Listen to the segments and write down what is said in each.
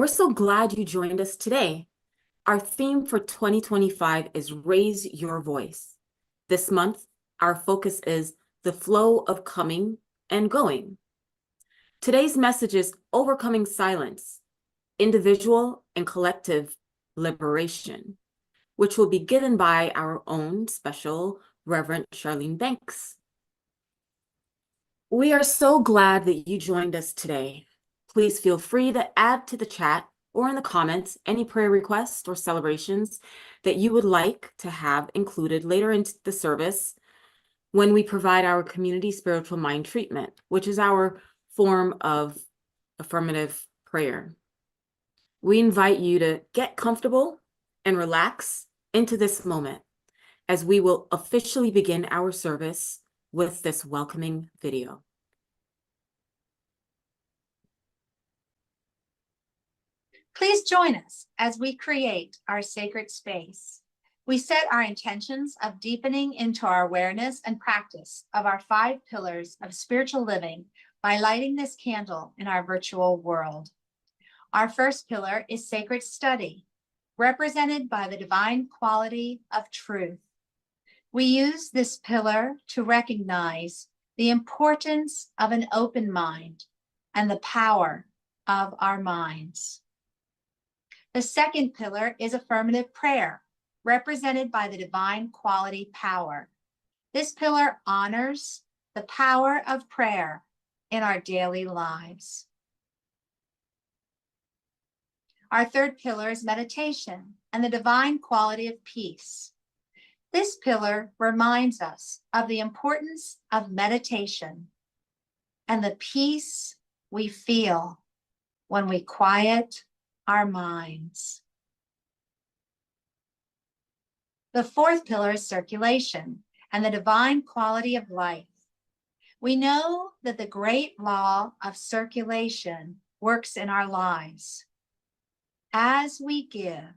We're so glad you joined us today. Our theme for 2025 is Raise Your Voice. This month, our focus is the flow of coming and going. Today's message is Overcoming Silence, Individual and Collective Liberation, which will be given by our own special Reverend Charlene Banks. We are so glad that you joined us today. Please feel free to add to the chat or in the comments any prayer requests or celebrations that you would like to have included later in the service when we provide our community spiritual mind treatment, which is our form of affirmative prayer. We invite you to get comfortable and relax into this moment as we will officially begin our service with this welcoming video. Please join us as we create our sacred space. We set our intentions of deepening into our awareness and practice of our 5 pillars of spiritual living by lighting this candle in our virtual world. Our first pillar is sacred study, represented by the divine quality of truth. We use this pillar to recognize the importance of an open mind and the power of our minds. The second pillar is affirmative prayer, represented by the divine quality power. This pillar honors the power of prayer in our daily lives. Our third pillar is meditation and the divine quality of peace. This pillar reminds us of the importance of meditation and the peace we feel when we quiet our minds. The fourth pillar is circulation and the divine quality of life. We know that the great law of circulation works in our lives. As we give,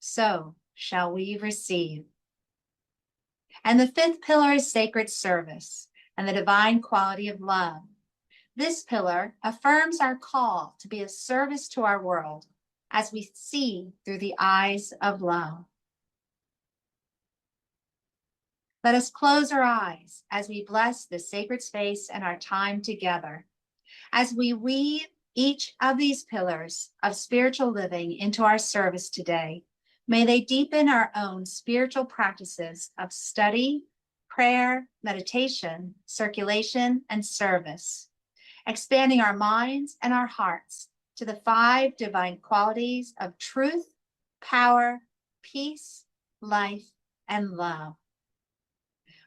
so shall we receive. And the fifth pillar is sacred service and the divine quality of love. This pillar affirms our call to be a service to our world as we see through the eyes of love. Let us close our eyes as we bless this sacred space and our time together. As we weave each of these pillars of spiritual living into our service today, may they deepen our own spiritual practices of study, prayer, meditation, circulation, and service, expanding our minds and our hearts to the 5 divine qualities of truth, power, peace, life, and love.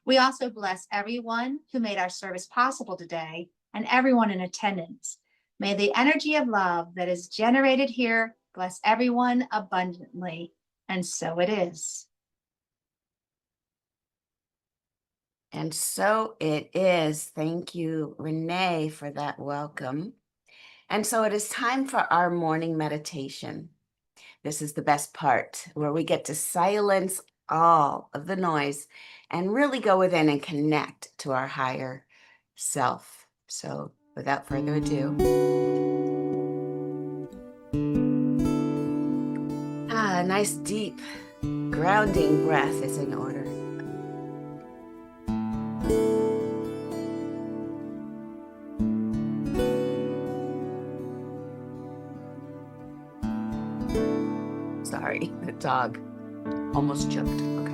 We also bless everyone who made our service possible today and everyone in attendance. May the energy of love that is generated here bless everyone abundantly, and so it is. And so it is. Thank you, Renee, for that welcome. And so it is time for our morning meditation. This is the best part, where we get to silence all of the noise and really go within and connect to our higher self. So without further ado, a nice deep grounding breath is in order. Sorry, the dog almost jumped. Okay.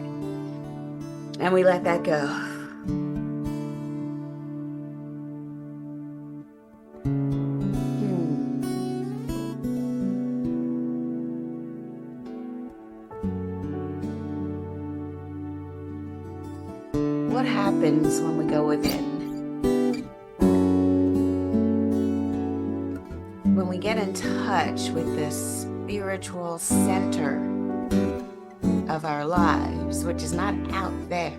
And we let that go. What happens when we go within? When we get in touch with this spiritual center of our lives, which is not out there.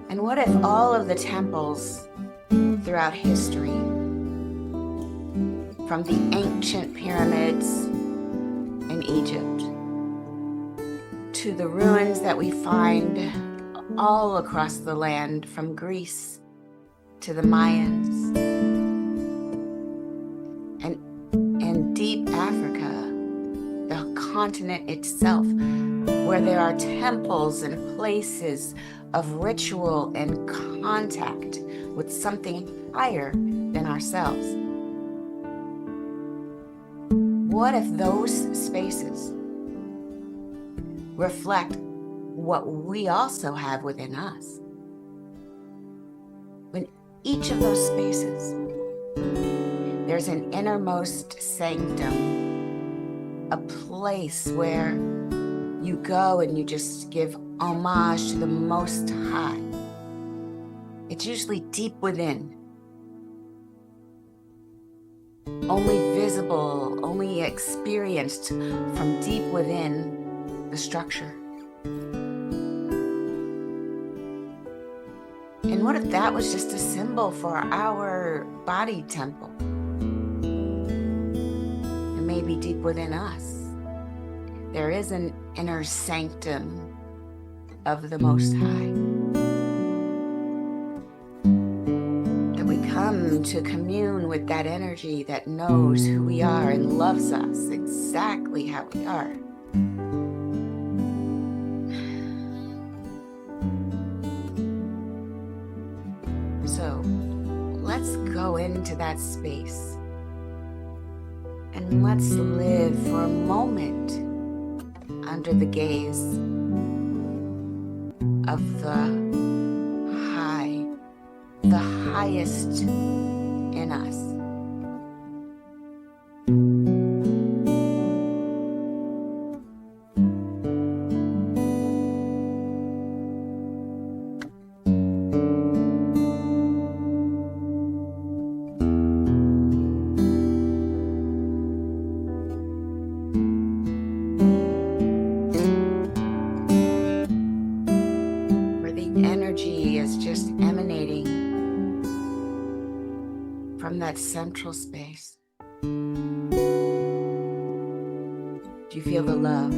And what if all of the temples throughout history, from the ancient pyramids in Egypt to the ruins that we find all across the land, from Greece to the Mayans, and in deep Africa, the continent itself, where there are temples and places of ritual and contact with something higher than ourselves. What if those spaces reflect what we also have within us? When each of those spaces, there's an innermost sanctum, a place where you go and you just give homage to the Most High. It's usually deep within, only visible, only experienced from deep within the structure. And what if that was just a symbol for our body temple? And maybe deep within us, there is an inner sanctum of the Most High. That we come to commune with that energy that knows who we are and loves us exactly how we are. So let's go into that space and let's live for a moment under the gaze of the highest in us. Energy is just emanating from that central space. Do you feel the love?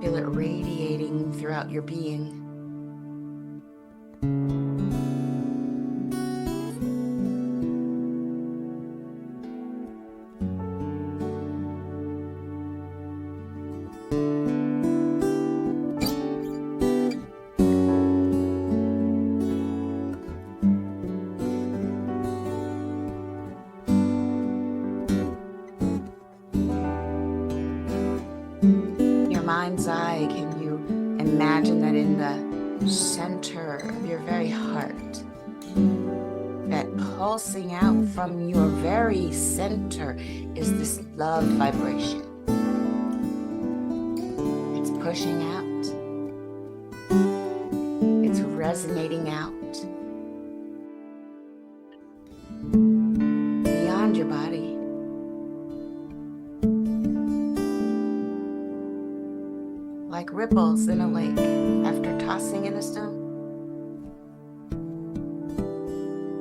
Feel it radiating throughout your being. Mind's eye, can you imagine that in the center of your very heart, that pulsing out from your very center is this love vibration? It's pushing out. It's resonating out beyond your body. Like ripples in a lake after tossing in a stone.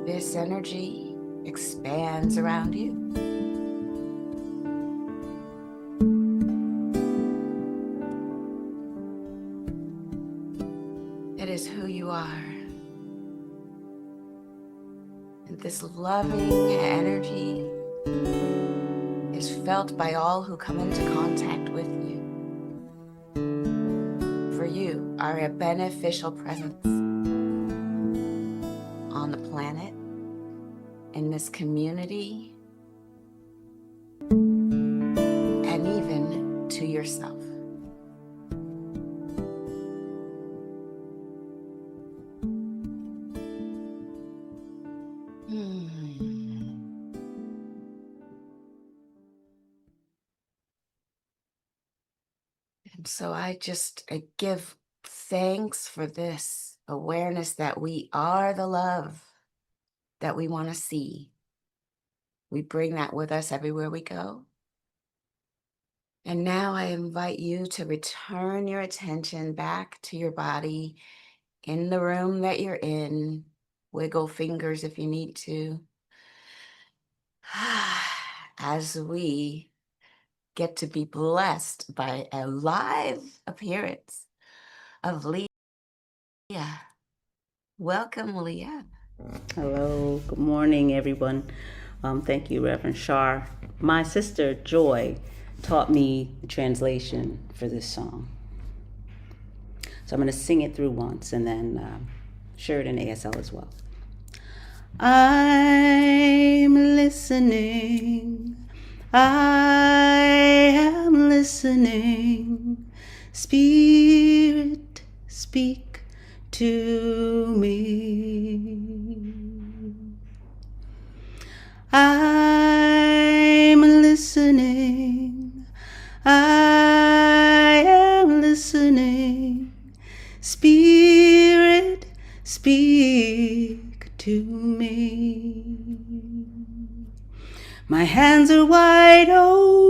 This energy expands around you. It is who you are. And this loving energy is felt by all who come into contact with you. For you are a beneficial presence on the planet, in this community, and even to yourself. And so I give thanks for this awareness that we are the love that we want to see. We bring that with us everywhere we go. And now I invite you to return your attention back to your body in the room that you're in. Wiggle fingers if you need to. As we get to be blessed by a live appearance of Leah. Welcome, Leah. Hello, good morning, everyone. Thank you, Reverend Shar. My sister Joy taught me the translation for this song. So I'm going to sing it through once and then share it in ASL as well. I'm listening. I am listening. Spirit, speak to me. I'm listening. I am listening. Spirit, speak to me. My hands are wide open,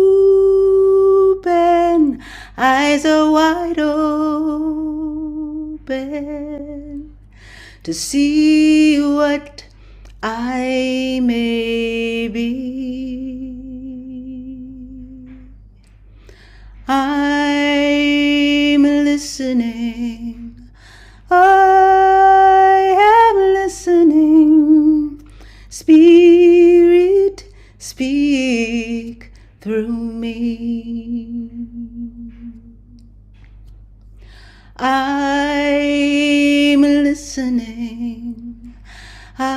eyes are wide open to see what I may be. I'm listening. I am listening. Spirit, speak through me. I'm listening. I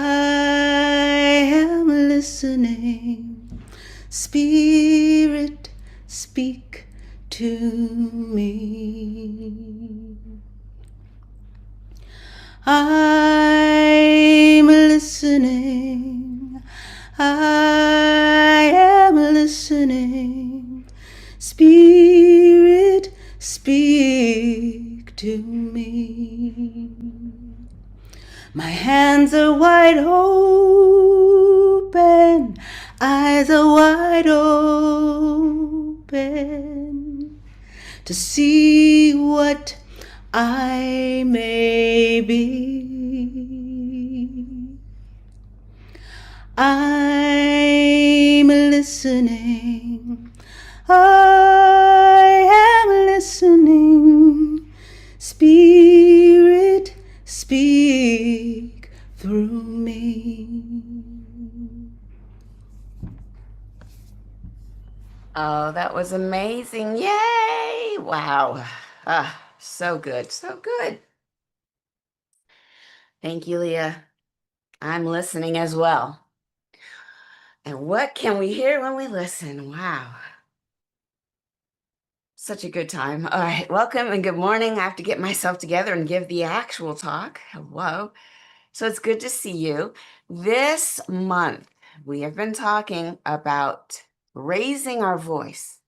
am listening. Spirit, speak to me. I'm listening. I am listening. Spirit, speak to me. My hands are wide open, eyes are wide open to see what I may be. I'm listening. I am listening. Spirit, speak through me. Oh, that was amazing. Yay! Wow. So good. So good. Thank you, Leah. I'm listening as well. And what can we hear when we listen? Wow. Such a good time. All right. Welcome and good morning. I have to get myself together and give the actual talk. Hello. So it's good to see you. This month, we have been talking about raising our voice.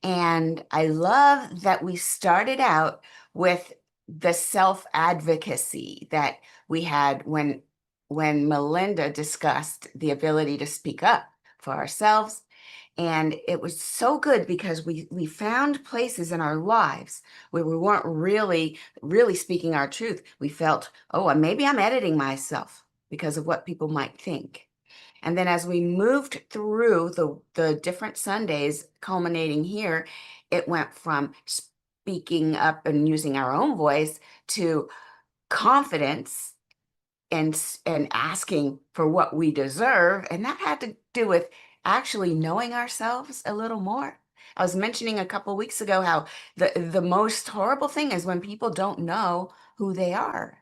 And I love that we started out with the self-advocacy that we had when Melinda discussed the ability to speak up for ourselves. And it was so good because we found places in our lives where we weren't really speaking our truth. We felt, oh, maybe I'm editing myself because of what people might think. And then as we moved through the different Sundays culminating here, it went from speaking up and using our own voice to confidence and asking for what we deserve. And that had to do with actually knowing ourselves a little more. I was mentioning a couple of weeks ago how the most horrible thing is when people don't know who they are.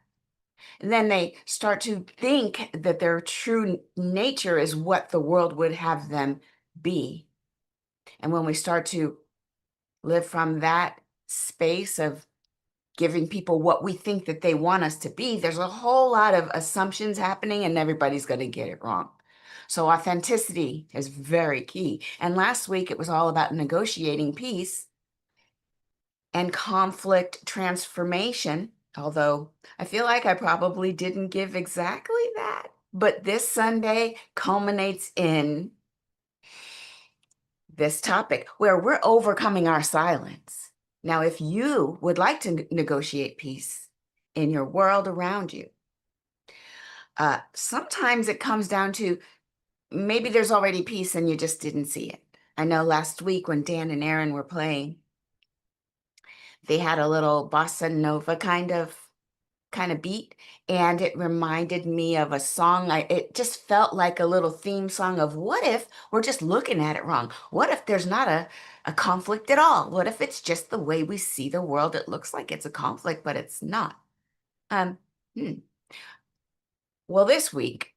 Then they start to think that their true nature is what the world would have them be. And when we start to live from that space of giving people what we think that they want us to be, there's a whole lot of assumptions happening and everybody's going to get it wrong. So authenticity is very key. And last week it was all about negotiating peace and conflict transformation, although I feel like I probably didn't give exactly that. But this Sunday culminates in this topic where we're overcoming our silence. Now, if you would like to negotiate peace in your world around you, sometimes it comes down to maybe there's already peace and you just didn't see it. I know last week when Dan and Aaron were playing, they had a little bossa nova kind of beat, and it reminded me of a song. It just felt like a little theme song of what if we're just looking at it wrong? What if there's not a conflict at all? What if it's just the way we see the world? It looks like it's a conflict, but it's not. Well, this week,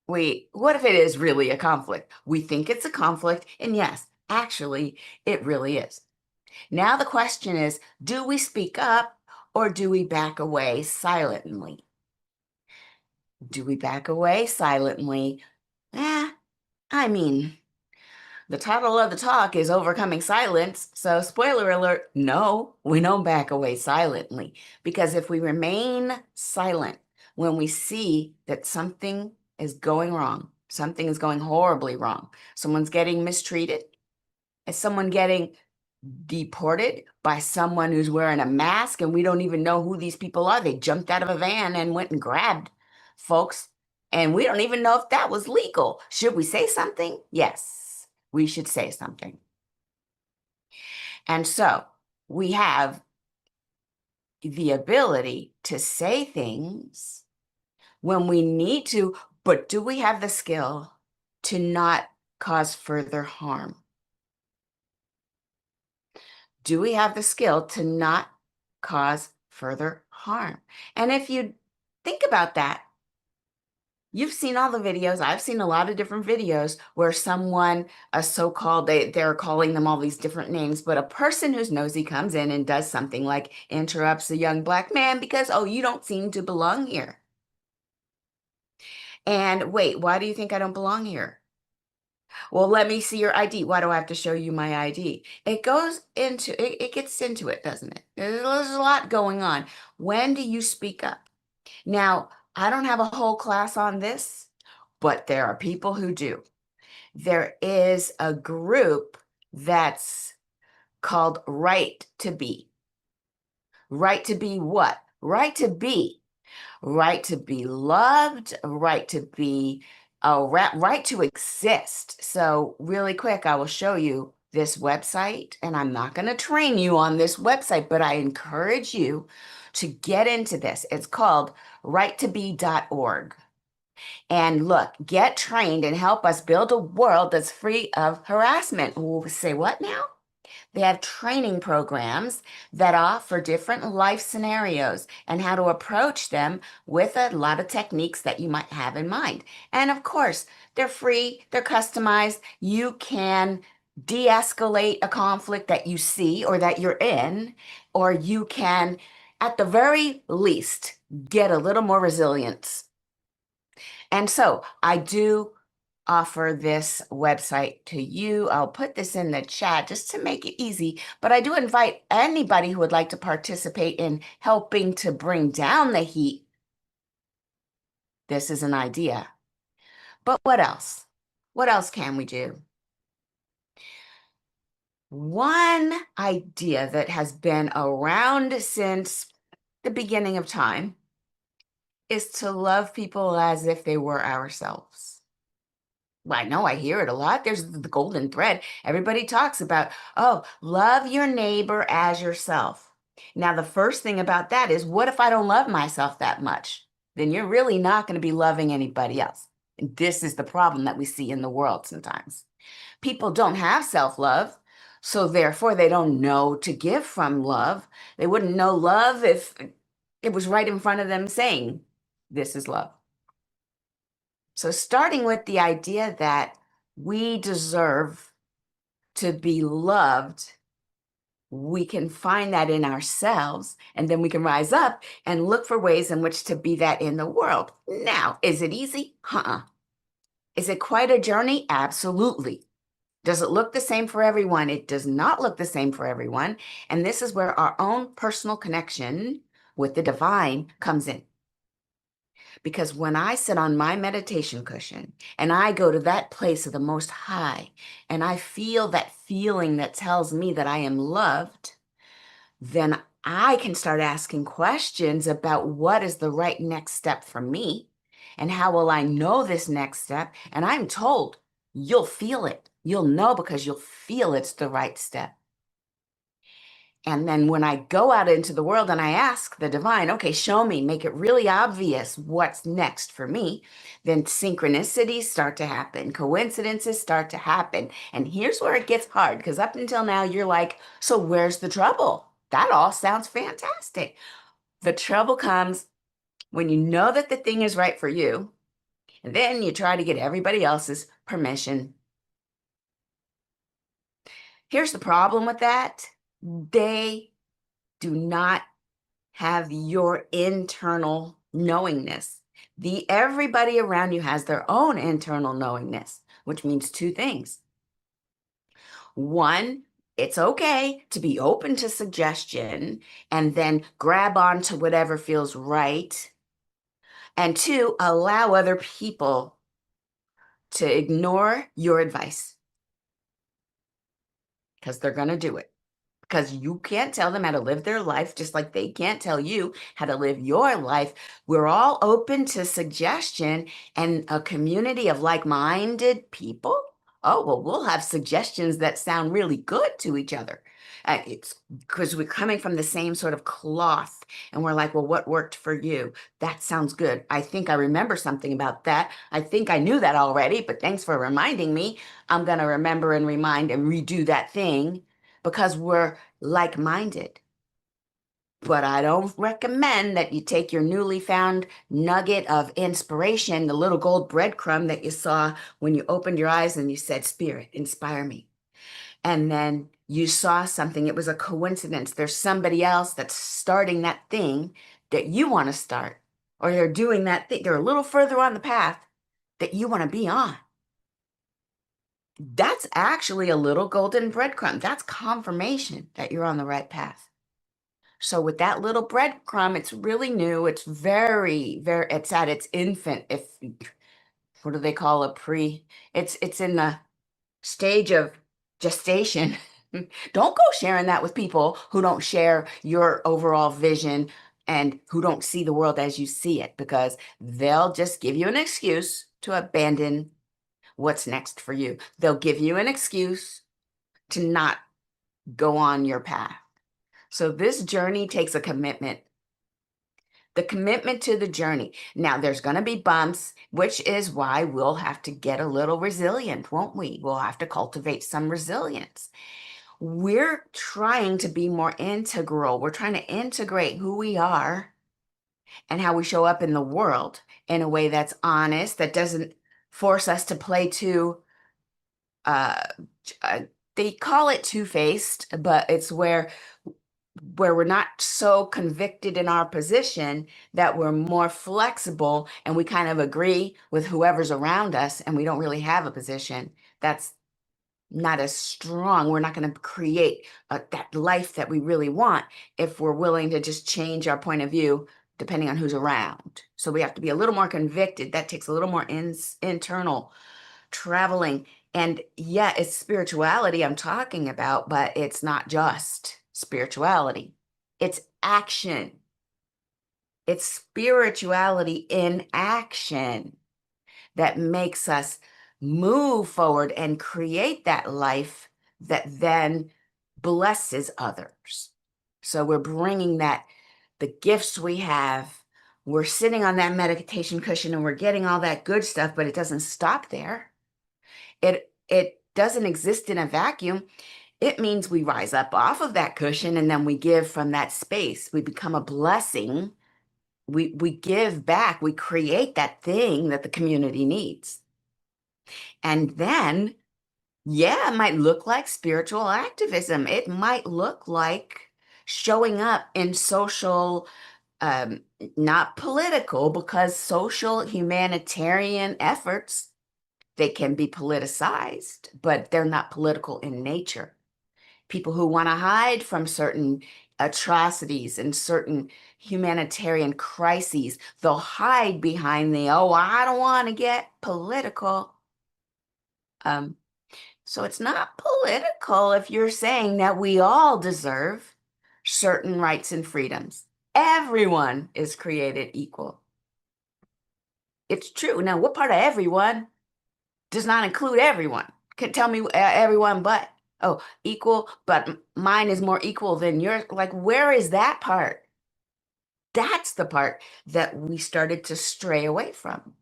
what if it is really a conflict? We think it's a conflict, and yes, actually, it really is. Now the question is, do we speak up or do we back away silently? Do we back away silently? I mean, the title of the talk is Overcoming Silence. So spoiler alert, no, we don't back away silently. Because if we remain silent when we see that something is going wrong, something is going horribly wrong, someone's getting mistreated, is someone getting deported by someone who's wearing a mask and we don't even know who these people are. They jumped out of a van and went and grabbed folks, and we don't even know if that was legal. Should we say something? Yes, we should say something. And so we have the ability to say things when we need to, but do we have the skill to not cause further harm? Do we have the skill to not cause further harm? And if you think about that, you've seen all the videos. I've seen a lot of different videos where someone, a so-called, they're calling them all these different names, but a person who's nosy comes in and does something like interrupts a young Black man because, oh, you don't seem to belong here. And wait, why do you think I don't belong here? Well, let me see your ID. Why do I have to show you my ID? It goes into it gets into it, doesn't it? There's a lot going on. When do you speak up? Now, I don't have a whole class on this, but there are people who do. There is a group that's called Right to Be. Right to be what? Right to be. Right to be loved, right to be right to exist. So really quick, I will show you this website, and I'm not going to train you on this website, but I encourage you to get into this. It's called righttobe.org. And look, get trained and help us build a world that's free of harassment. We'll say what now? They have training programs that offer different life scenarios and how to approach them with a lot of techniques that you might have in mind. And of course, they're free, they're customized. You can de-escalate a conflict that you see or that you're in, or you can, at the very least, get a little more resilience. And so I do offer this website to you. I'll put this in the chat just to make it easy, but I do invite anybody who would like to participate in helping to bring down the heat. This is an idea. But what else? What else can we do? One idea that has been around since the beginning of time is to love people as if they were ourselves. Well, I know I hear it a lot. There's the golden thread. Everybody talks about, oh, love your neighbor as yourself. Now, the first thing about that is, what if I don't love myself that much? Then you're really not going to be loving anybody else. And this is the problem that we see in the world sometimes. People don't have self-love, so therefore they don't know to give from love. They wouldn't know love if it was right in front of them saying, this is love. So starting with the idea that we deserve to be loved, we can find that in ourselves, and then we can rise up and look for ways in which to be that in the world. Now, is it easy? Is it quite a journey? Absolutely. Does it look the same for everyone? It does not look the same for everyone. And this is where our own personal connection with the divine comes in. Because when I sit on my meditation cushion and I go to that place of the Most High and I feel that feeling that tells me that I am loved, then I can start asking questions about what is the right next step for me and how will I know this next step. And I'm told you'll feel it. You'll know because you'll feel it's the right step. And then when I go out into the world and I ask the divine, okay, show me, make it really obvious what's next for me, then synchronicities start to happen, coincidences start to happen. And here's where it gets hard, because up until now, you're like, so where's the trouble? That all sounds fantastic. The trouble comes when you know that the thing is right for you, and then you try to get everybody else's permission. Here's the problem with that. They do not have your internal knowingness. Everybody around you has their own internal knowingness, which means two things. One, it's okay to be open to suggestion and then grab on to whatever feels right. And two, allow other people to ignore your advice because they're going to do it. Because you can't tell them how to live their life, just like they can't tell you how to live your life. We're all open to suggestion, and a community of like-minded people, oh, well, we'll have suggestions that sound really good to each other. It's because we're coming from the same sort of cloth, and we're like, well, what worked for you? That sounds good. I think I remember something about that. I think I knew that already, but thanks for reminding me. I'm going to remember and remind and redo that thing, because we're like-minded. But I don't recommend that you take your newly found nugget of inspiration, the little gold breadcrumb that you saw when you opened your eyes and you said, Spirit, inspire me. And then you saw something, it was a coincidence. There's somebody else that's starting that thing that you want to start, or they're doing that thing, they're a little further on the path that you want to be on. That's actually a little golden breadcrumb. That's confirmation that you're on the right path. So with that little breadcrumb, it's really new. It's it's at its infant. What do they call a pre? It's in the stage of gestation. Don't go sharing that with people who don't share your overall vision and who don't see the world as you see it, because they'll just give you an excuse to abandon what's next for you. They'll give you an excuse to not go on your path. So this journey takes a commitment. The commitment to the journey. Now, there's going to be bumps, which is why we'll have to get a little resilient, won't we? We'll have to cultivate some resilience. We're trying to be more integral. We're trying to integrate who we are and how we show up in the world in a way that's honest, that doesn't force us to play too, they call it two-faced, but it's where we're not so convicted in our position that we're more flexible and we kind of agree with whoever's around us and we don't really have a position. That's not as strong. We're not going to create that life that we really want if we're willing to just change our point of view depending on who's around. So we have to be a little more convicted. That takes a little more internal traveling. And yeah, it's spirituality I'm talking about, but it's not just spirituality. It's action. It's spirituality in action that makes us move forward and create that life that then blesses others. So we're bringing that, the gifts we have, we're sitting on that meditation cushion and we're getting all that good stuff, but it doesn't stop there. It doesn't exist in a vacuum. It means we rise up off of that cushion and then we give from that space. We become a blessing. We give back. We create that thing that the community needs. And then, yeah, it might look like spiritual activism. It might look like showing up in social, not political, because social humanitarian efforts, they can be politicized, but they're not political in nature. people who want to hide from certain atrocities and certain humanitarian crises. They'll hide behind the, oh, I don't want to get political. So it's not political if you're saying that we all deserve certain rights and freedoms. Everyone is created equal. It's true. Now, what part of everyone does not include everyone? Can tell me everyone but, oh, equal, but mine is more equal than yours. Like, where is that part? That's the part that we started to stray away from.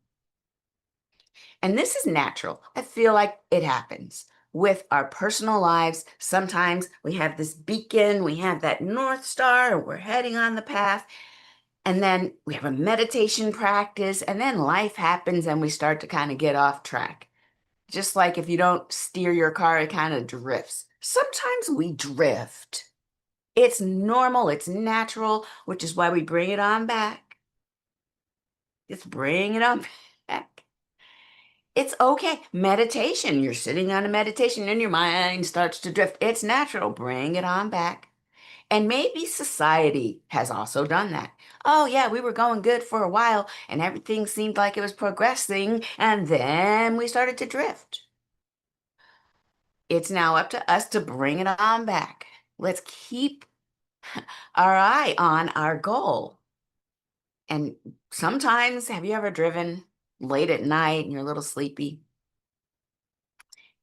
And this is natural. I feel like it happens with our personal lives. Sometimes we have this beacon, we have that North Star, we're heading on the path. And then we have a meditation practice, and then life happens and we start to kind of get off track. Just like if you don't steer your car, it kind of drifts. Sometimes we drift. It's normal, it's natural, which is why we bring it on back. Just bring it on back. It's okay. Meditation, you're sitting on a meditation and your mind starts to drift. It's natural. Bring it on back. And maybe society has also done that. Oh, yeah, we were going good for a while and everything seemed like it was progressing, and then we started to drift. It's now up to us to bring it on back. Let's keep our eye on our goal. And sometimes, have you ever driven late at night and you're a little sleepy?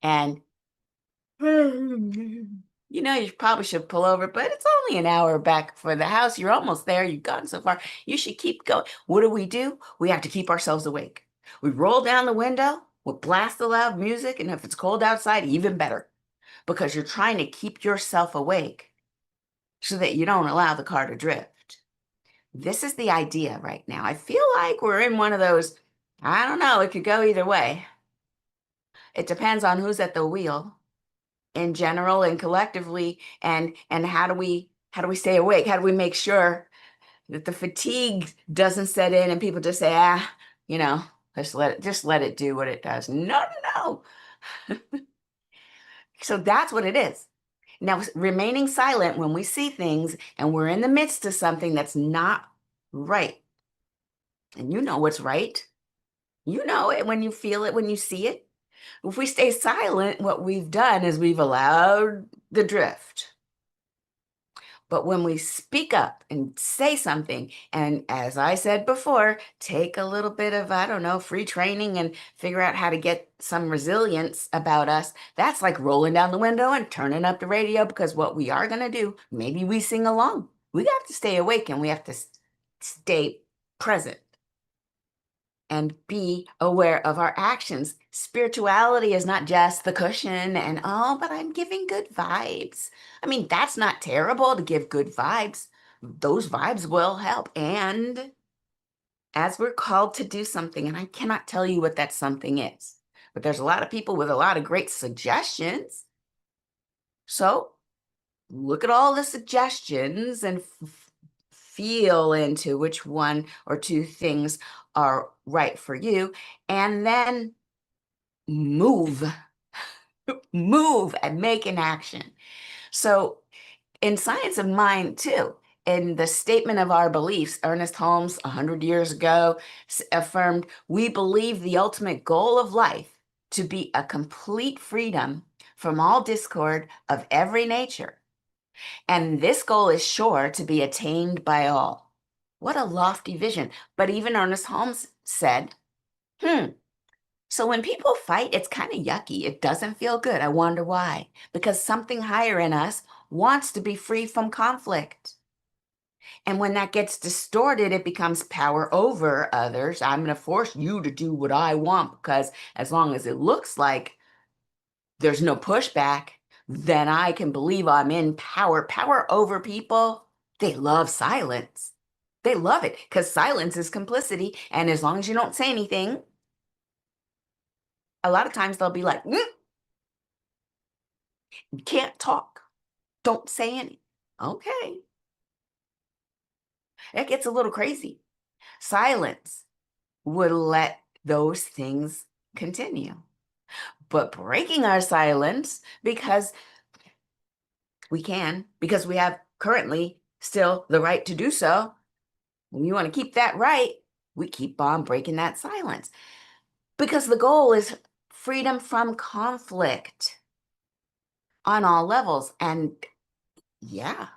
And you know, you probably should pull over, but it's only an hour back for the house. You're almost there. You've gotten so far. You should keep going. What do? We have to keep ourselves awake. We roll down the window, we'll blast the loud music, and if it's cold outside, even better, because you're trying to keep yourself awake so that you don't allow the car to drift. This is the idea right now. I feel like we're in one of those, I don't know, it could go either way. It depends on who's at the wheel in general and collectively, and how do we stay awake? How do we make sure that the fatigue doesn't set in and people just say, you know, just let it do what it does? No. So that's what it is. Now, remaining silent when we see things and we're in the midst of something that's not right. And you know what's right. You know it when you feel it, when you see it. If we stay silent, what we've done is we've allowed the drift. But when we speak up and say something, and as I said before, take a little bit of, I don't know, free training and figure out how to get some resilience about us, that's like rolling down the window and turning up the radio, because what we are going to do, maybe we sing along. We have to stay awake and we have to stay present and be aware of our actions. Spirituality is not just the cushion and, oh, but I'm giving good vibes. I mean, that's not terrible to give good vibes. Those vibes will help. And as we're called to do something, and I cannot tell you what that something is, but there's a lot of people with a lot of great suggestions. So look at all the suggestions and feel into which one or two things are right for you, and then move and make an action. So in Science of Mind too, in the statement of our beliefs, Ernest Holmes 100 years ago affirmed, we believe the ultimate goal of life to be a complete freedom from all discord of every nature. And this goal is sure to be attained by all. What a lofty vision. But even Ernest Holmes said, so when people fight, it's kind of yucky. It doesn't feel good. I wonder why. Because something higher in us wants to be free from conflict. And when that gets distorted, it becomes power over others. I'm going to force you to do what I want, because as long as it looks like there's no pushback, then I can believe I'm in power. Power over people, they love silence. They love it because silence is complicity. And as long as you don't say anything, a lot of times they'll be like, you can't talk. Don't say anything. Okay. It gets a little crazy. Silence would let those things continue. But breaking our silence, because We can, because we have currently still the right to do so. When you want to keep that right, we keep on breaking that silence. Because the goal is freedom from conflict on all levels. And yeah,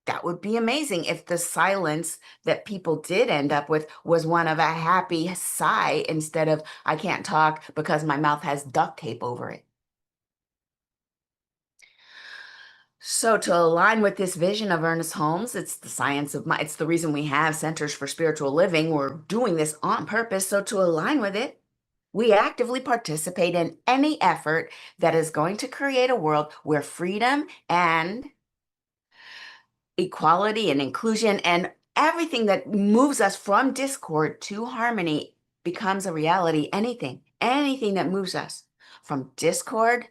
that would be amazing if the silence that people did end up with was one of a happy sigh instead of, I can't talk because my mouth has duct tape over it. So to align with this vision of Ernest Holmes, it's the science of mind. It's the reason we have Centers for Spiritual Living. We're doing this on purpose. So to align with it, we actively participate in any effort that is going to create a world where freedom and equality and inclusion and everything that moves us from discord to harmony becomes a reality. Anything that moves us from discord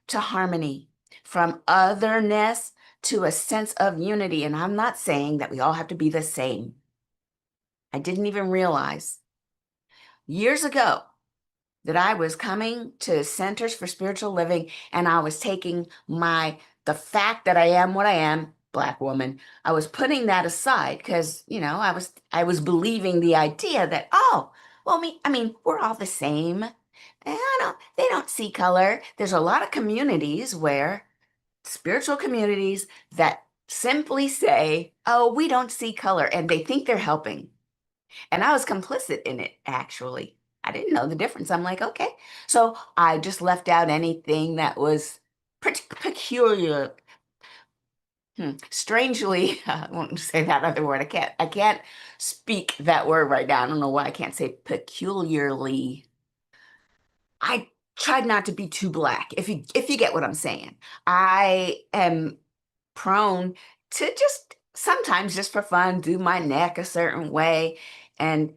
to harmony, from otherness to a sense of unity. And I'm not saying that we all have to be the same. I didn't even realize years ago that I was coming to Centers for Spiritual Living and I was taking the fact that I am what I am, Black woman, I was putting that aside because, I was believing the idea that, oh, well, we're all the same. They don't see color. There's a lot of communities spiritual communities that simply say, oh, we don't see color, and they think they're helping. And I was complicit in it, actually. I didn't know the difference. I'm like, okay. So I just left out anything that was peculiar. Strangely, I won't say that other word. I can't speak that word right now. I don't know why I can't say peculiarly. I tried not to be too Black, if you get what I'm saying. I am prone to just sometimes, just for fun, do my neck a certain way and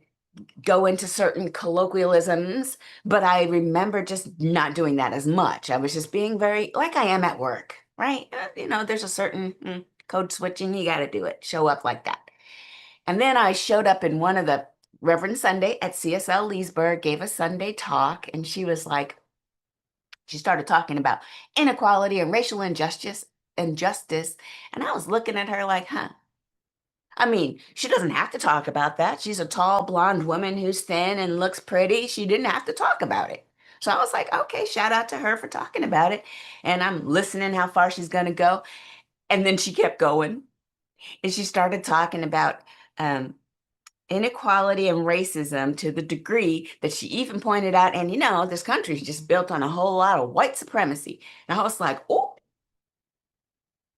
go into certain colloquialisms, but I remember just not doing that as much. I was just being very like I am at work, right? There's a certain code switching. You got to do it. Show up like that. And then I showed up in one of the Reverend Sunday at CSL Leesburg, gave a Sunday talk, and she started talking about inequality and racial injustice. And I was looking at her like, she doesn't have to talk about that. She's a tall, blonde woman who's thin and looks pretty. She didn't have to talk about it. So I was like, okay, shout out to her for talking about it. And I'm listening how far she's going to go. And then she kept going. And she started talking about inequality and racism to the degree that she even pointed out, and this country is just built on a whole lot of white supremacy. And I was like, oh.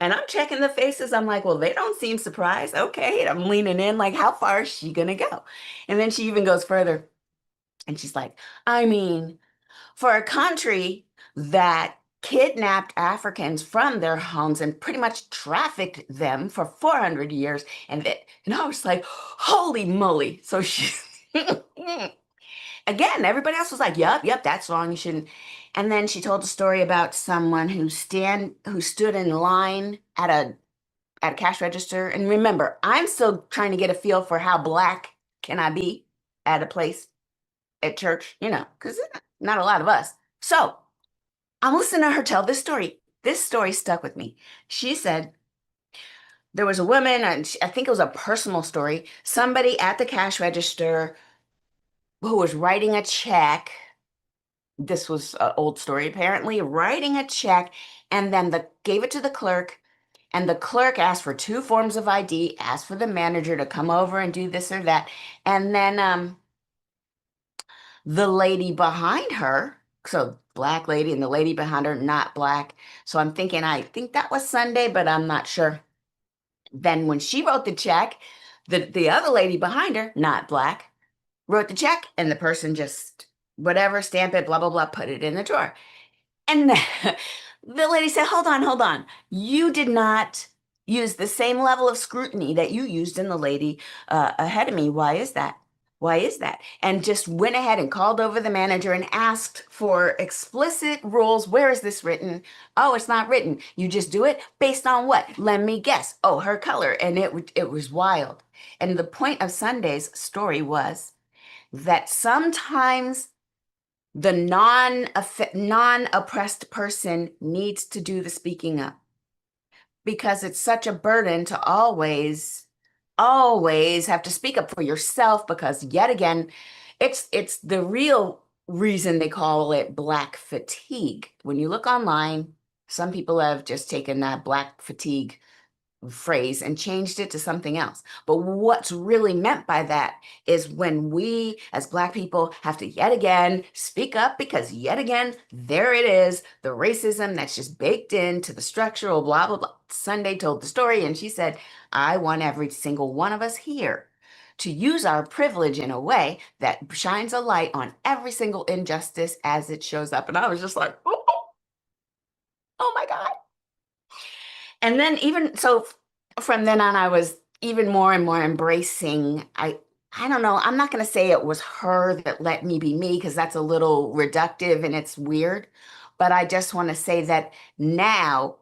And I'm checking the faces. I'm like, well, they don't seem surprised. Okay. And I'm leaning in like, how far is she going to go? And then she even goes further. And she's like, for a country that kidnapped Africans from their homes and pretty much trafficked them for 400 years. And I was like, holy moly. So she, again, everybody else was like, yep, that's wrong. You shouldn't. And then she told a story about someone who stood in line at a cash register. And remember, I'm still trying to get a feel for how Black can I be at a place at church, because not a lot of us. So I'm listening to her tell this story. This story stuck with me. She said there was a woman, and I think it was a personal story, somebody at the cash register who was writing a check. This was an old story, apparently, writing a check, and then gave it to the clerk, and the clerk asked for 2 forms of ID, asked for the manager to come over and do this or that. And then the lady behind her, so Black lady, and the lady behind her, not Black. So I'm thinking, I think that was Sunday, but I'm not sure. Then when she wrote the check, the other lady behind her, not Black, wrote the check, and the person just whatever, stamp it, blah, blah, blah, put it in the drawer. And the lady said, hold on. You did not use the same level of scrutiny that you used in the lady ahead of me. Why is that? And just went ahead and called over the manager and asked for explicit rules. Where is this written? Oh, it's not written. You just do it based on what? Let me guess. Oh, her color. And it was wild. And the point of Sunday's story was that sometimes the non-oppressed person needs to do the speaking up. because it's such a burden to always have to speak up for yourself, because yet again, it's the real reason they call it Black fatigue. When you look online, some people have just taken that Black fatigue phrase and changed it to something else. But what's really meant by that is when we as Black people have to yet again speak up, because yet again, there it is, the racism that's just baked into the structural blah, blah, blah. Sunday told the story and she said, I want every single one of us here to use our privilege in a way that shines a light on every single injustice as it shows up. And I was just like, oh my God. And then even so from then on, I was even more and more embracing, I don't know, I'm not going to say it was her that let me be me, because that's a little reductive and it's weird. But I just want to say that now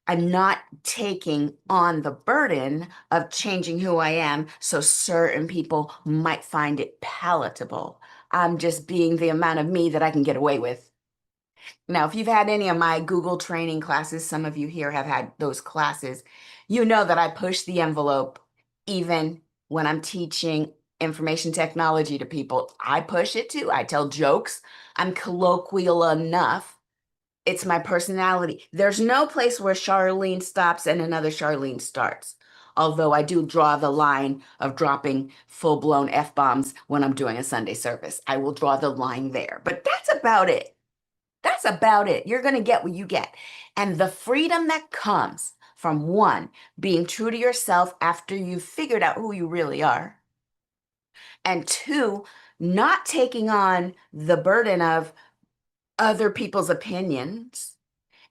I'm not taking on the burden of changing who I am so certain people might find it palatable. I'm just being the amount of me that I can get away with. Now, if you've had any of my Google training classes, some of you here have had those classes, you know that I push the envelope even when I'm teaching information technology to people. I push it too. I tell jokes. I'm colloquial enough. It's my personality. There's no place where Charlene stops and another Charlene starts. Although I do draw the line of dropping full-blown F-bombs when I'm doing a Sunday service. I will draw the line there, but that's about it. That's about it. You're going to get what you get. And the freedom that comes from, one, being true to yourself after you've figured out who you really are, and two, not taking on the burden of other people's opinions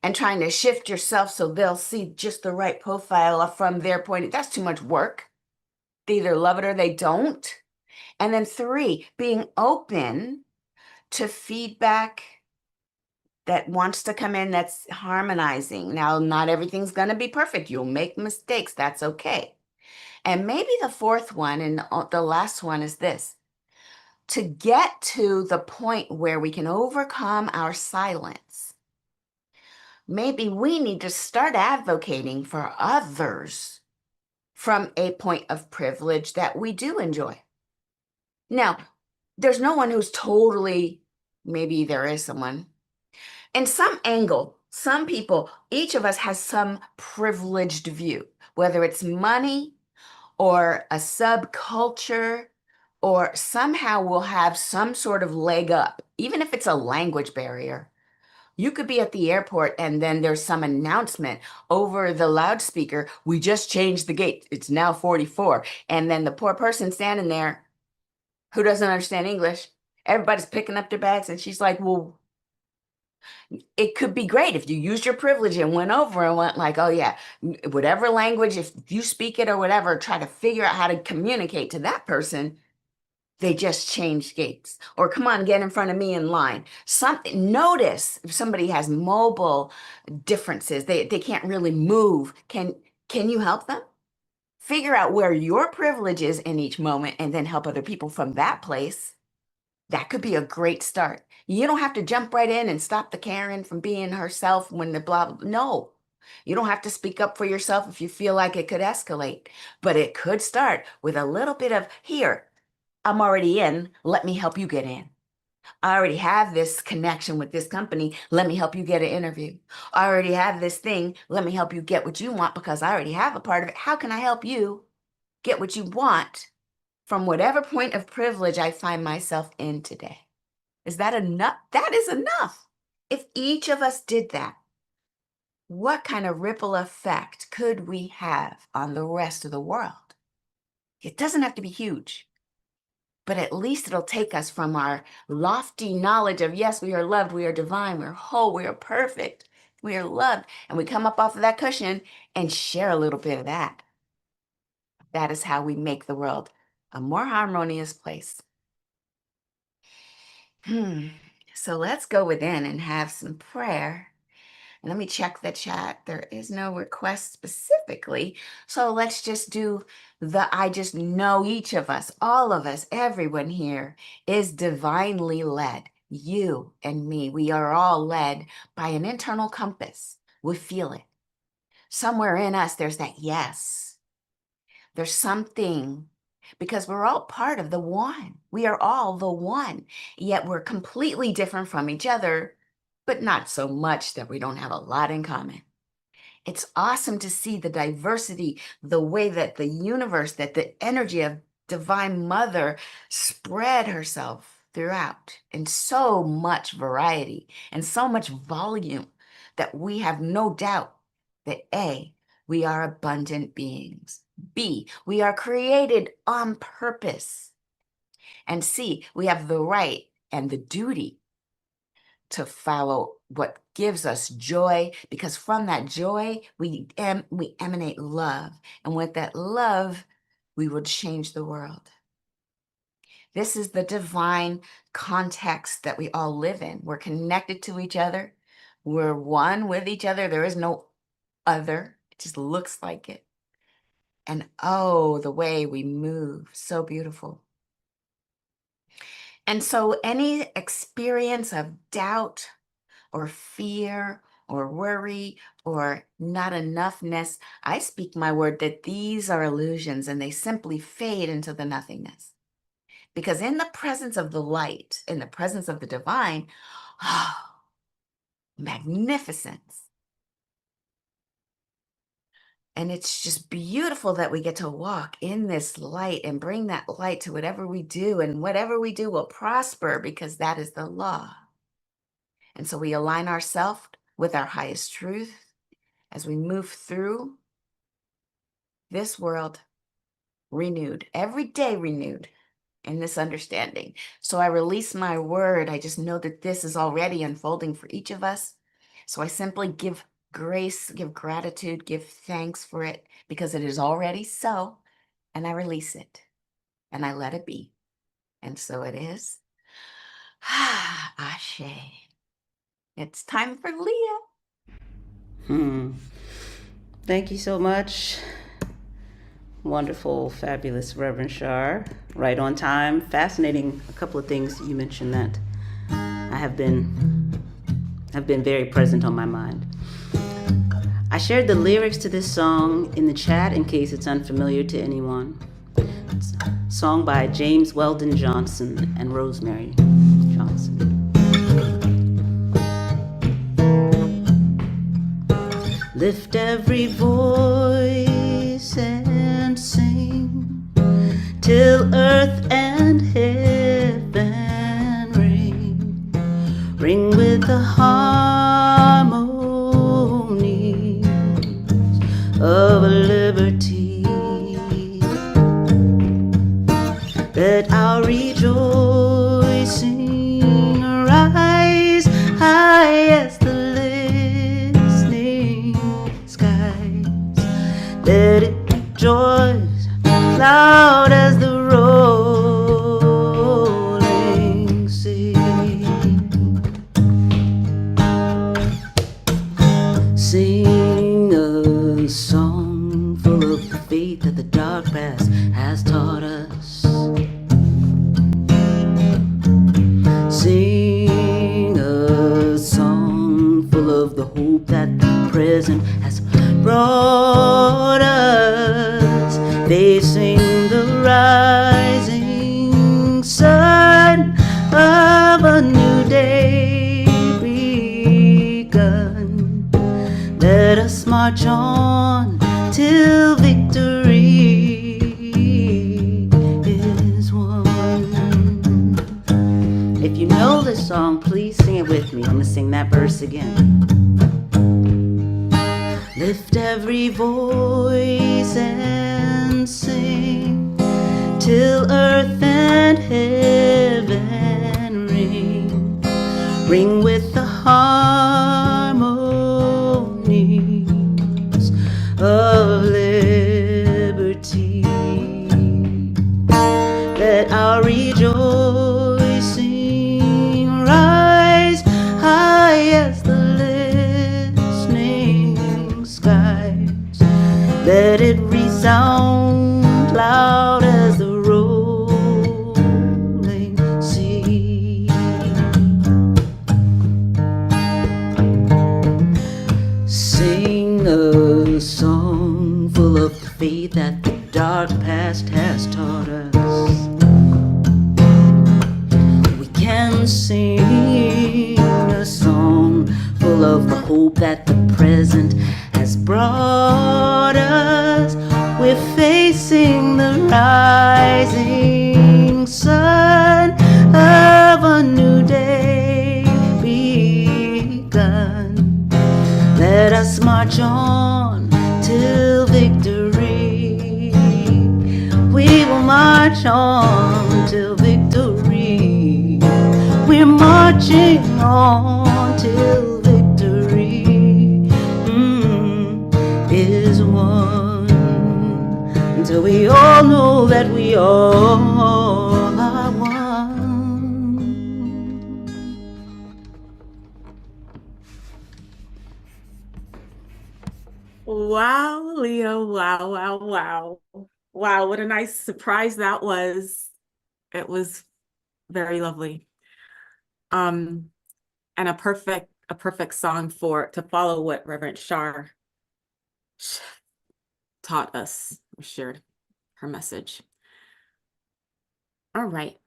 and trying to shift yourself so they'll see just the right profile from their point. That's too much work. They either love it or they don't. And then three, being open to feedback that wants to come in, that's harmonizing. Now, not everything's going to be perfect. You'll make mistakes. That's okay. And maybe the fourth one and the last one is this: to get to the point where we can overcome our silence. Maybe we need to start advocating for others from a point of privilege that we do enjoy. Now, there's no one who's totally, maybe there is someone, in some angle, some people, each of us has some privileged view, whether it's money or a subculture, or somehow we'll have some sort of leg up, even if it's a language barrier. You could be at the airport and then there's some announcement over the loudspeaker, we just changed the gate, it's now 44. And then the poor person standing there who doesn't understand English, everybody's picking up their bags and she's like, well, it could be great if you used your privilege and went over and went like, oh yeah, whatever language, if you speak it or whatever, try to figure out how to communicate to that person. They just changed gates. Or come on, get in front of me in line. Notice if somebody has mobile differences, they can't really move. Can you help them? Figure out where your privilege is in each moment and then help other people from that place. That could be a great start. You don't have to jump right in and stop the Karen from being herself when the blah, blah, no. You don't have to speak up for yourself if you feel like it could escalate. But it could start with a little bit of, here, I'm already in, let me help you get in. I already have this connection with this company, let me help you get an interview. I already have this thing, let me help you get what you want because I already have a part of it. How can I help you get what you want from whatever point of privilege I find myself in today? Is that enough? That is enough. If each of us did that, what kind of ripple effect could we have on the rest of the world? It doesn't have to be huge, but at least it'll take us from our lofty knowledge of, yes, we are loved, we are divine, we're whole, we are perfect, we are loved, and we come up off of that cushion and share a little bit of that. That is how we make the world a more harmonious place. So let's go within and have some prayer. And let me check the chat. There is no request specifically. So let's just do I just know each of us, all of us, everyone here is divinely led. You and me, we are all led by an internal compass. We feel it. somewhere in us, there's that yes. There's something, because we're all part of the one. We are all the one, yet we're completely different from each other, but not so much that we don't have a lot in common. It's awesome to see the diversity, the way that the universe, that the energy of Divine Mother spread herself throughout in so much variety and so much volume that we have no doubt that A, we are abundant beings. B, we are created on purpose. And C, we have the right and the duty to follow what gives us joy, because from that joy, we emanate love. And with that love, we will change the world. This is the divine context that we all live in. We're connected to each other. We're one with each other. There is no other. It just looks like it. And oh, the way we move, so beautiful. And so any experience of doubt or fear or worry or not enoughness, I speak my word that these are illusions and they simply fade into the nothingness. Because in the presence of the light, in the presence of the divine, oh, magnificence. And it's just beautiful that we get to walk in this light and bring that light to whatever we do, and whatever we do will prosper, because that is the law. And so we align ourselves with our highest truth as we move through this world renewed, every day renewed in this understanding. So I release my word. I just know that this is already unfolding for each of us. So I simply give grace, give gratitude, give thanks for it, because it is already so. And I release it and I let it be. And so it is. Ashe. It's time for Leah. Thank you so much. Wonderful, fabulous Reverend Shar. Right on time. Fascinating. A couple of things you mentioned that have been very present on my mind. I shared the lyrics to this song in the chat in case it's unfamiliar to anyone. It's a song by James Weldon Johnson and Rosemary Johnson. Lift every voice and sing till earth and heaven ring, ring with the harmony of liberty. Let our rejoicing rise high as the listening skies. Let it rejoice loud as the rolling sea. Sing a song full of the faith that the dark past has taught us. Sing a song full of the hope that the present has brought us. They sing the rising sun of a new day begun. Let us march on till victory is won. If you know this song, please sing it with me. I'm going to sing that verse again. Lift every voice and sing till earth and heaven ring, ring with the harmonies of liberty. Let our rejoicing rise high as the listening skies. Let it resound loud as the rolling sea. faith that the dark past has taught us. We can sing a song full of the hope that the present has brought us. We're facing the rising sun of a new day begun. Let us march on till victory. We will march on till victory. We're marching on till victory is won. Until we all know that we all are one. Wow, Leo. Wow, wow, wow. Wow, what a nice surprise that was. It was very lovely. And a perfect song to follow what Reverend Shar taught us or shared her message. All right.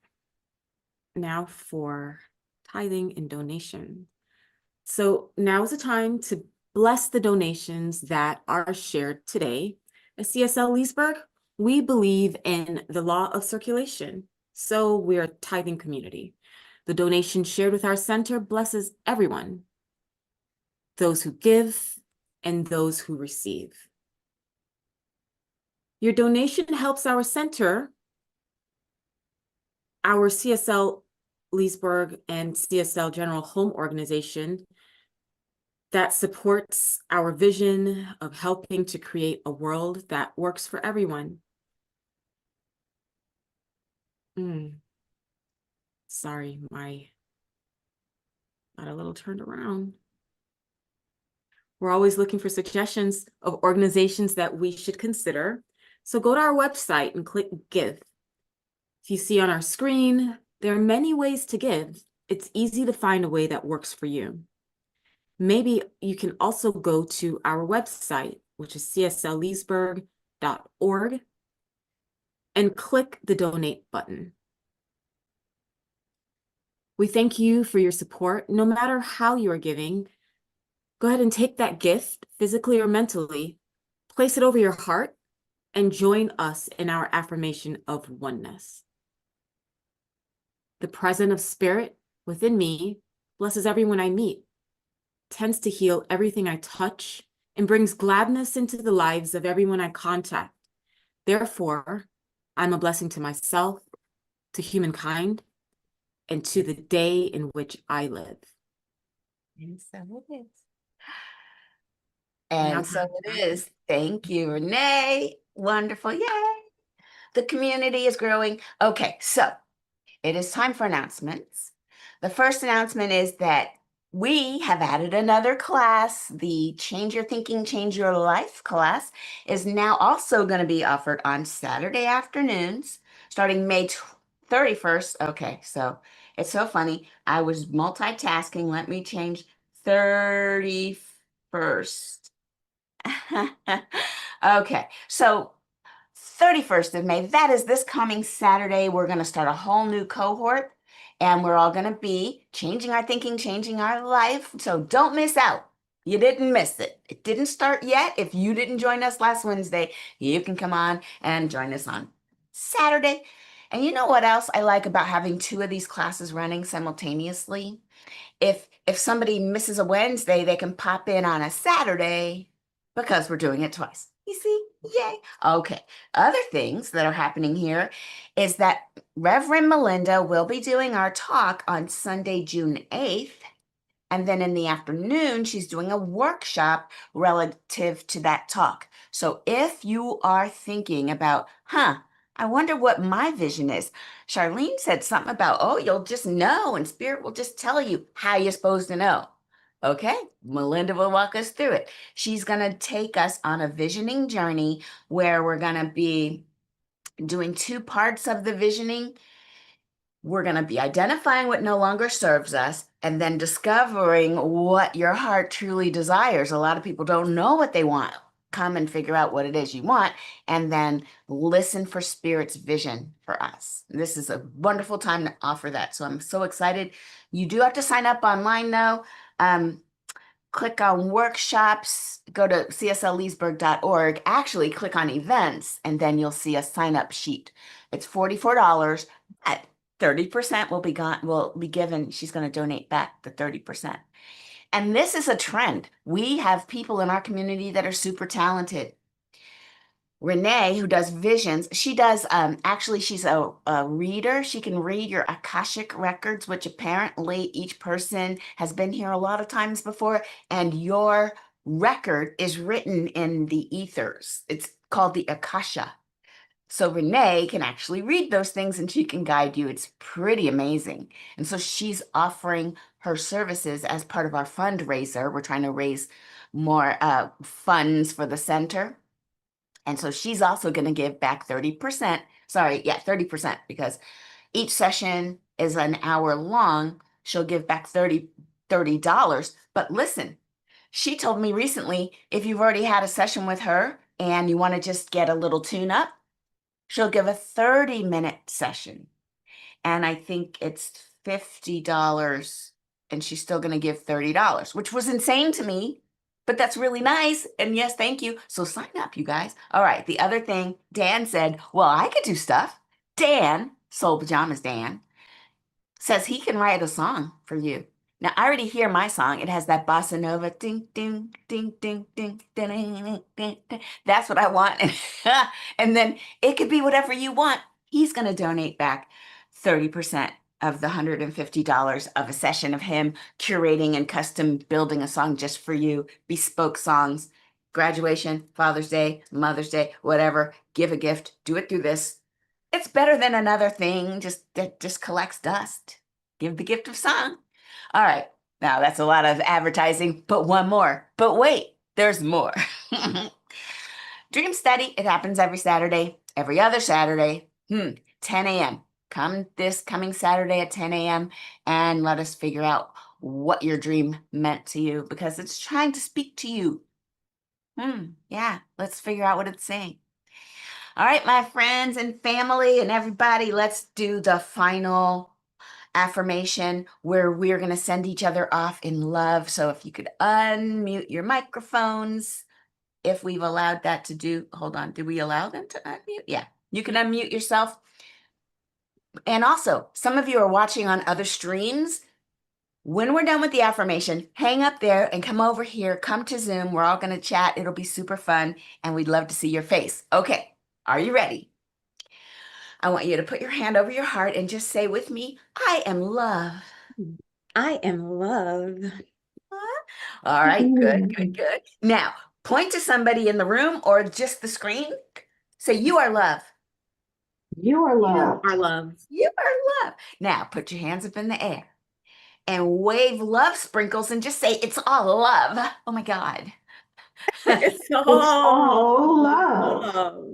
Now for tithing and donation. So now is the time to bless the donations that are shared today. At CSL Leesburg, we believe in the law of circulation, so we're a tithing community. The donation shared with our center blesses everyone, those who give and those who receive. Your donation helps our center, our CSL Leesburg and CSL General Home Organization, that supports our vision of helping to create a world that works for everyone. Sorry, got a little turned around. We're always looking for suggestions of organizations that we should consider. So go to our website and click Give. If you see on our screen, there are many ways to give. It's easy to find a way that works for you. Maybe you can also go to our website, which is cslleesburg.org, and click the donate button. We thank you for your support. No matter how you are giving, go ahead and take that gift, physically or mentally, place it over your heart, and join us in our affirmation of oneness. The presence of spirit within me blesses everyone I meet, tends to heal everything I touch, and brings gladness into the lives of everyone I contact. Therefore, I'm a blessing to myself, to humankind, and to the day in which I live. And so it is. And so it is. Thank you, Renee. Wonderful. Yay. The community is growing. Okay, so it is time for announcements. The first announcement is that we have added another class. The Change Your Thinking, Change Your Life class is now also going to be offered on Saturday afternoons, starting May 31st. Okay, so it's so funny. I was multitasking. Let me change 31st. Okay, so 31st of May, that is this coming Saturday. We're going to start a whole new cohort, and we're all going to be changing our thinking, changing our life. So don't miss out. You didn't miss it. It didn't start yet. If you didn't join us last Wednesday, you can come on and join us on Saturday. And you know what else I like about having two of these classes running simultaneously? If somebody misses a Wednesday, they can pop in on a Saturday because we're doing it twice. You see? Yay. Okay. Other things that are happening here is that Reverend Melinda will be doing our talk on Sunday, June 8th. And then in the afternoon, she's doing a workshop relative to that talk. So if you are thinking about, I wonder what my vision is. Charlene said something about, oh, you'll just know and Spirit will just tell you how you're supposed to know. Okay, Melinda will walk us through it. She's going to take us on a visioning journey where we're going to be doing two parts of the visioning. We're going to be identifying what no longer serves us and then discovering what your heart truly desires. A lot of people don't know what they want. come and figure out what it is you want, and then listen for Spirit's vision for us. This is a wonderful time to offer that. So I'm so excited. You do have to sign up online though. Click on workshops, go to cslleesburg.org, actually click on events, and then you'll see a sign up sheet. It's $44. At 30% will be given. She's going to donate back the 30%. And this is a trend. We have people in our community that are super talented. Renee, who does visions, she does, actually, she's a reader. She can read your Akashic records, which apparently each person has been here a lot of times before, and your record is written in the ethers. It's called the Akasha. So Renee can actually read those things and she can guide you. It's pretty amazing. And so she's offering her services as part of our fundraiser. We're trying to raise more funds for the center. And so she's also going to give back 30%. Sorry, yeah, 30%, because each session is an hour long. She'll give back $30. But listen, she told me recently, if you've already had a session with her and you want to just get a little tune up, she'll give a 30-minute session. And I think it's $50, and she's still going to give $30, which was insane to me. But that's really nice. And yes, thank you. So sign up, you guys. All right. The other thing, Dan said, well, I could do stuff. Dan, Soul Pajamas Dan, says he can write a song for you. Now, I already hear my song. It has that bossa nova, ding, ding, ding, ding, ding, ding, ding, ding, ding. That's what I want. And then it could be whatever you want. He's going to donate back 30% of the $150 of a session of him curating and custom building a song just for you, bespoke songs, graduation, Father's Day, Mother's Day, whatever. Give a gift, do it through this. It's better than another thing that just collects dust. Give the gift of song. All right, now that's a lot of advertising, but one more. But wait, there's more. Dream Study, it happens every Saturday, every other Saturday, 10 a.m. Come this coming Saturday at 10 a.m. and let us figure out what your dream meant to you, because it's trying to speak to you. Yeah, let's figure out what it's saying. All right, my friends and family and everybody, let's do the final affirmation where we're going to send each other off in love. So if you could unmute your microphones, if we've allowed that to do, hold on, did we allow them to unmute? Yeah, you can unmute yourself. And also, some of you are watching on other streams. When we're done with the affirmation, hang up there and come over here, come to Zoom. We're all going to chat. It'll be super fun, and we'd love to see your face. Okay, are you ready? I want you to put your hand over your heart and just say with me, I am love. I am love. All right, good, good, good. Now, point to somebody in the room or just the screen. Say, you are love. You are love. Our love. You are love. Now, put your hands up in the air and wave love sprinkles and just say, it's all love. Oh my God. It's all love.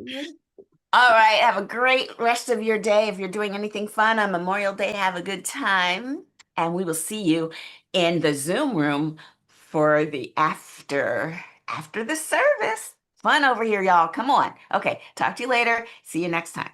All right, have a great rest of your day. If you're doing anything fun on Memorial Day, have a good time. And we will see you in the Zoom room for the after the service. Fun over here, y'all. Come on. Okay, talk to you later. See you next time.